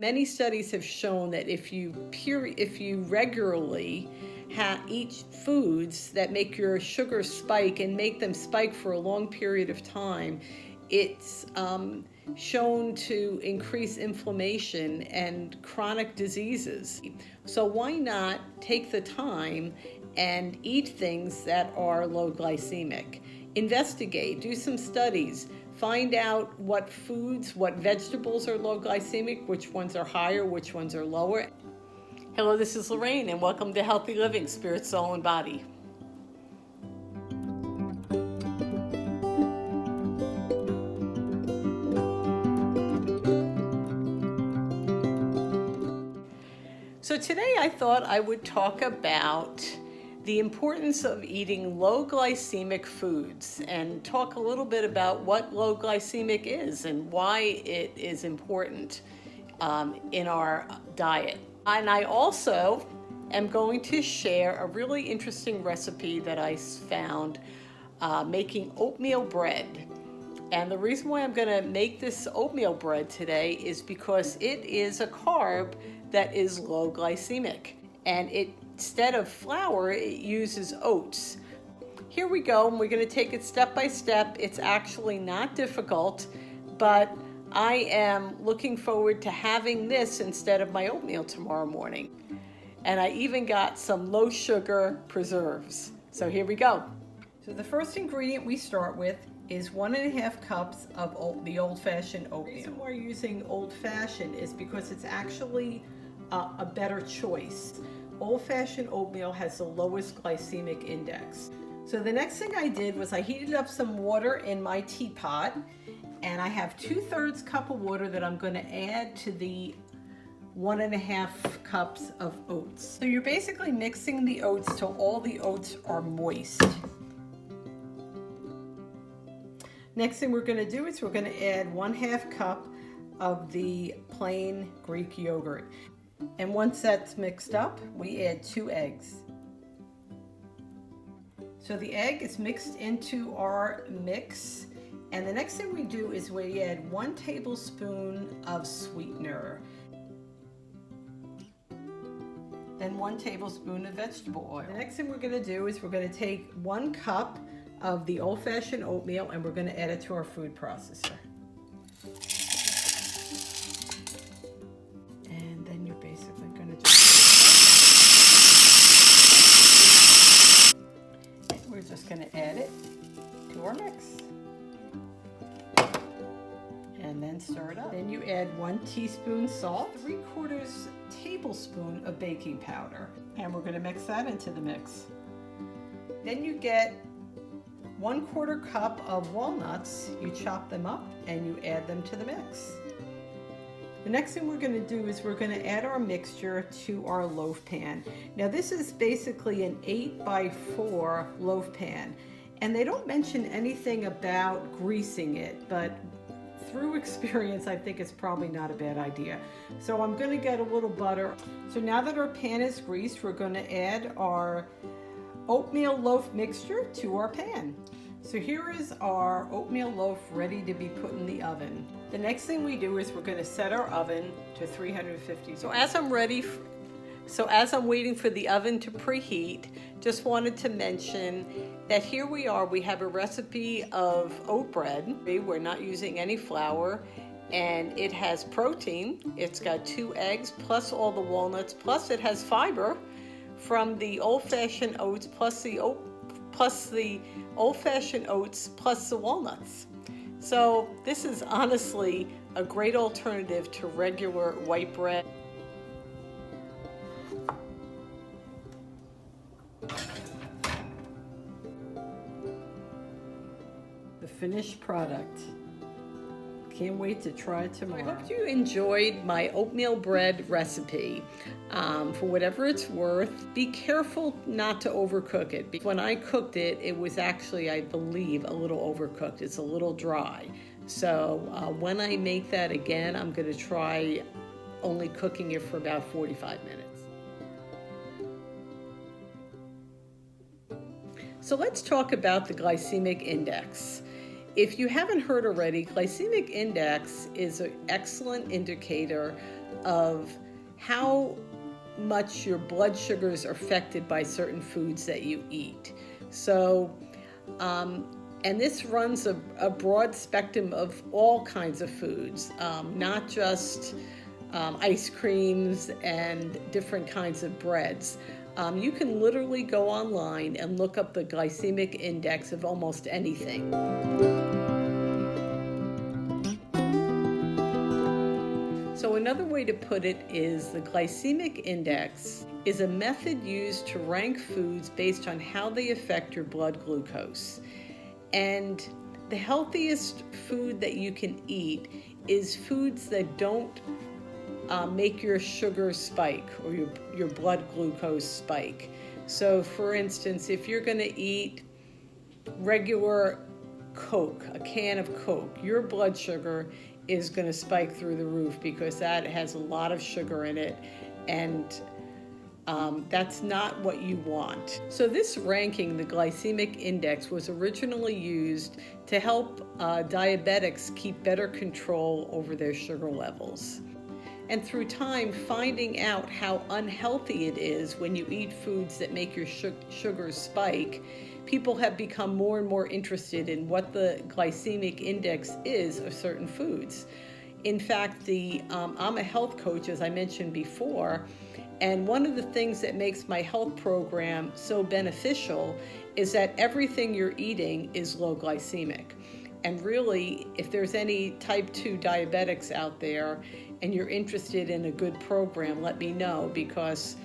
Many studies have shown that if you regularly eat foods that make your sugar spike and make them spike for a long period of time, it's shown to increase inflammation and chronic diseases. So why not take the time and eat things that are low glycemic? Investigate, do some studies, find out what foods, what vegetables are low glycemic, which ones are higher, which ones are lower. Hello, this is Lorraine, and welcome to Healthy Living, Spirit, Soul, and Body. So today I thought I would talk about the importance of eating low glycemic foods and talk a little bit about what low glycemic is and why it is important in our diet. And I also am going to share a really interesting recipe that I found making oatmeal bread. And the reason why I'm going to make this oatmeal bread today is because it is a carb that is low glycemic. And instead of flour, it uses oats. Here we go, and we're going to take it step by step. It's actually not difficult, but I am looking forward to having this instead of my oatmeal tomorrow morning. And I even got some low sugar preserves. So here we go. So the first ingredient we start with is 1.5 cups of the old-fashioned oatmeal. The reason we're using old-fashioned is because it's actually a better choice. Old-fashioned oatmeal has the lowest glycemic index. So the next thing I did was I heated up some water in my teapot, and I have 2/3 cup of water that I'm going to add to the 1.5 cups of oats. So you're basically mixing the oats till all the oats are moist. Next thing we're going to do is we're going to add 1/2 cup of the plain Greek yogurt. And once that's mixed up, we add 2 eggs. So the egg is mixed into our mix. And the next thing we do is we add 1 tablespoon of sweetener. Then 1 tablespoon of vegetable oil. The next thing we're going to do is we're going to take 1 cup of the old-fashioned oatmeal and we're going to add it to our food processor. And then you're basically going to and we're just going to add it to our mix. And then stir it up. Then you add 1 teaspoon salt, 3/4 tablespoon of baking powder, and we're going to mix that into the mix. Then you get 1/4 cup of walnuts. You chop them up and you add them to the mix. The next thing we're going to do is we're going to add our mixture to our loaf pan. Now this is basically an 8x4 loaf pan, and they don't mention anything about greasing it, but through experience, I think it's probably not a bad idea. So I'm going to get a little butter. So now that our pan is greased, we're going to add our oatmeal loaf mixture to our pan. So here is our oatmeal loaf ready to be put in the oven. The next thing we do is we're going to set our oven to 350. So as I'm waiting for the oven to preheat, just wanted to mention that here we are, we have a recipe of oat bread. We're not using any flour, and it has protein. It's got 2 eggs plus all the walnuts, plus it has fiber from the old-fashioned oats plus the old-fashioned oats plus the walnuts. So this is honestly a great alternative to regular white bread. The finished product. Can't wait to try it tomorrow. I hope you enjoyed my oatmeal bread recipe. For whatever it's worth, be careful not to overcook it. When I cooked it, it was actually, I believe, a little overcooked. It's a little dry. So when I make that again, I'm going to try only cooking it for about 45 minutes. So let's talk about the glycemic index. If you haven't heard already, glycemic index is an excellent indicator of how much your blood sugars are affected by certain foods that you eat. So, and this runs a broad spectrum of all kinds of foods, not just ice creams and different kinds of breads. You can literally go online and look up the glycemic index of almost anything. So another way to put it is the glycemic index is a method used to rank foods based on how they affect your blood glucose. And the healthiest food that you can eat is foods that don't make your sugar spike or your blood glucose spike. So for instance, if you're going to eat regular Coke, a can of Coke, your blood sugar is going to spike through the roof because that has a lot of sugar in it, and that's not what you want. So this ranking, the glycemic index, was originally used to help diabetics keep better control over their sugar levels. And through time, finding out how unhealthy it is when you eat foods that make your sugars spike, people have become more and more interested in what the glycemic index is of certain foods. In fact, I'm a health coach, as I mentioned before, and one of the things that makes my health program so beneficial is that everything you're eating is low glycemic. And really, if there's any type 2 diabetics out there and you're interested in a good program, let me know, because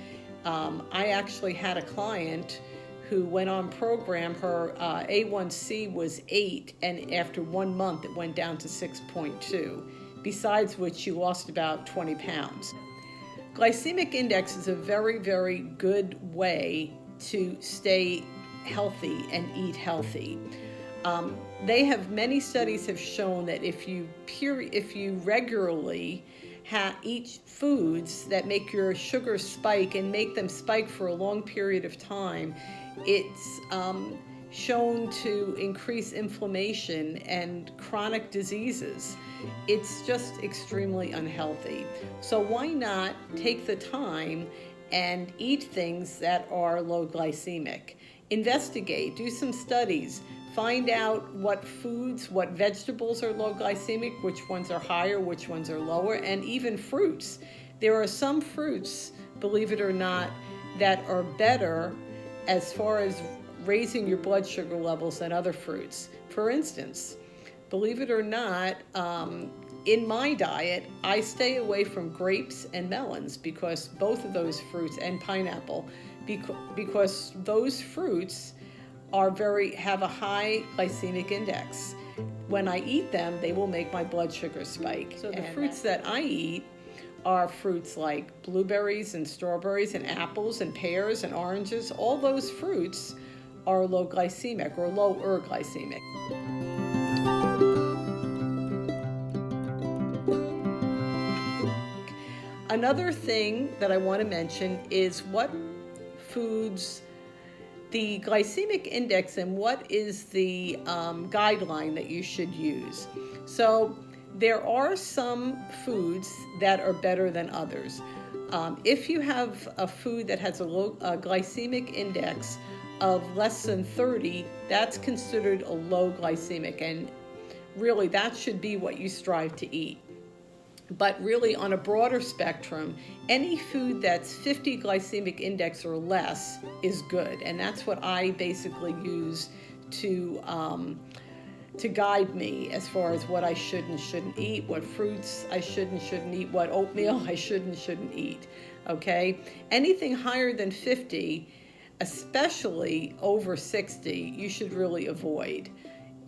I actually had a client who went on program. Her A1C was 8, and after 1 month it went down to 6.2, besides which she lost about 20 pounds. Glycemic index is a very, very good way to stay healthy and eat healthy. Many studies have shown that if you regularly eat foods that make your sugar spike and make them spike for a long period of time, it's shown to increase inflammation and chronic diseases. It's just extremely unhealthy. So why not take the time and eat things that are low glycemic? Investigate, do some studies, find out what foods, what vegetables are low glycemic, which ones are higher, which ones are lower, and even fruits. There are some fruits, believe it or not, that are better as far as raising your blood sugar levels than other fruits. For instance, believe it or not, in my diet, I stay away from grapes and melons because both of those fruits, and pineapple, because those fruits have a high glycemic index. When I eat them, they will make my blood sugar spike. So the fruits that I eat are fruits like blueberries and strawberries and apples and pears and oranges. All those fruits are low glycemic or lower glycemic. Another thing that I want to mention is what foods, the glycemic index, and what is the guideline that you should use. So there are some foods that are better than others. If you have a food that has a low glycemic index of less than 30, that's considered a low glycemic, and really that should be what you strive to eat. But really, on a broader spectrum, any food that's 50 glycemic index or less is good, and that's what I basically use to guide me as far as what I should and shouldn't eat, what fruits I should and shouldn't eat, what oatmeal I should and shouldn't eat. Okay, anything higher than 50, especially over 60, you should really avoid.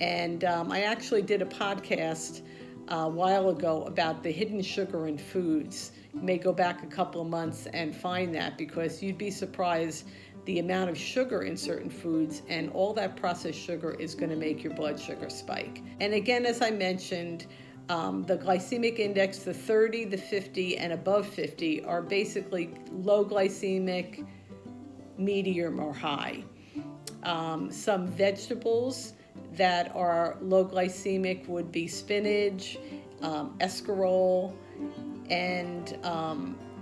And I actually did a podcast a while ago about the hidden sugar in foods. You may go back a couple of months and find that, because you'd be surprised the amount of sugar in certain foods, and all that processed sugar is going to make your blood sugar spike. And again, as I mentioned, the glycemic index, the 30, the 50, and above 50 are basically low glycemic, medium, or high. Some vegetables that are low glycemic would be spinach, escarole, and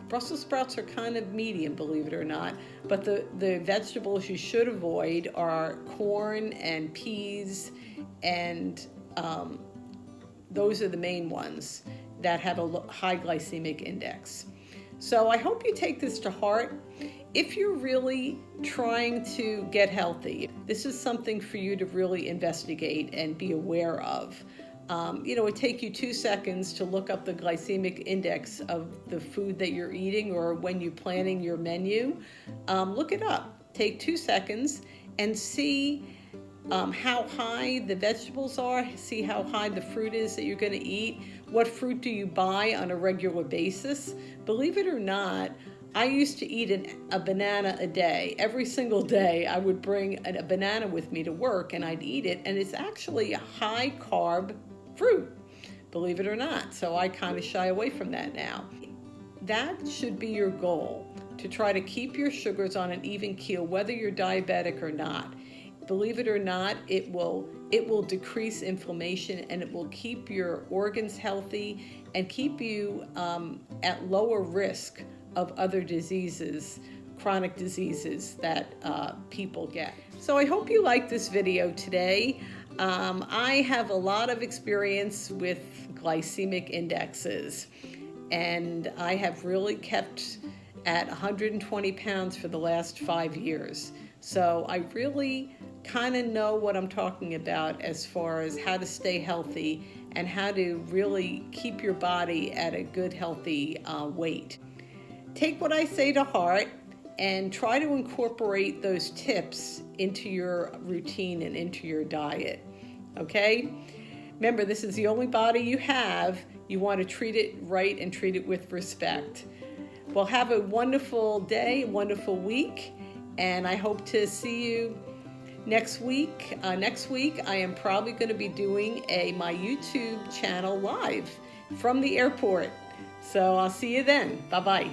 Brussels sprouts are kind of medium, believe it or not, but the vegetables you should avoid are corn and peas, and those are the main ones that have a high glycemic index. So I hope you take this to heart. If you're really trying to get healthy, this is something for you to really investigate and be aware of. It would take you 2 seconds to look up the glycemic index of the food that you're eating, or when you're planning your menu. Look it up. Take 2 seconds and see how high the vegetables are, see how high the fruit is that you're going to eat. What fruit do you buy on a regular basis? Believe it or not, I used to eat a banana a day. Every single day I would bring a banana with me to work and I'd eat it, and it's actually a high carb fruit, believe it or not. So I kind of shy away from that now. That should be your goal, to try to keep your sugars on an even keel, whether you're diabetic or not. Believe it or not, it will decrease inflammation, and it will keep your organs healthy and keep you at lower risk of other diseases, chronic diseases that people get. So I hope you like this video today. I have a lot of experience with glycemic indexes, and I have really kept at 120 pounds for the last 5 years. So I really kind of know what I'm talking about as far as how to stay healthy and how to really keep your body at a good, healthy weight. Take what I say to heart and try to incorporate those tips into your routine and into your diet, okay? Remember, this is the only body you have. You want to treat it right and treat it with respect. Well, have a wonderful day, wonderful week, and I hope to see you next week. Next week, I am probably going to be doing my YouTube channel live from the airport. So I'll see you then. Bye-bye.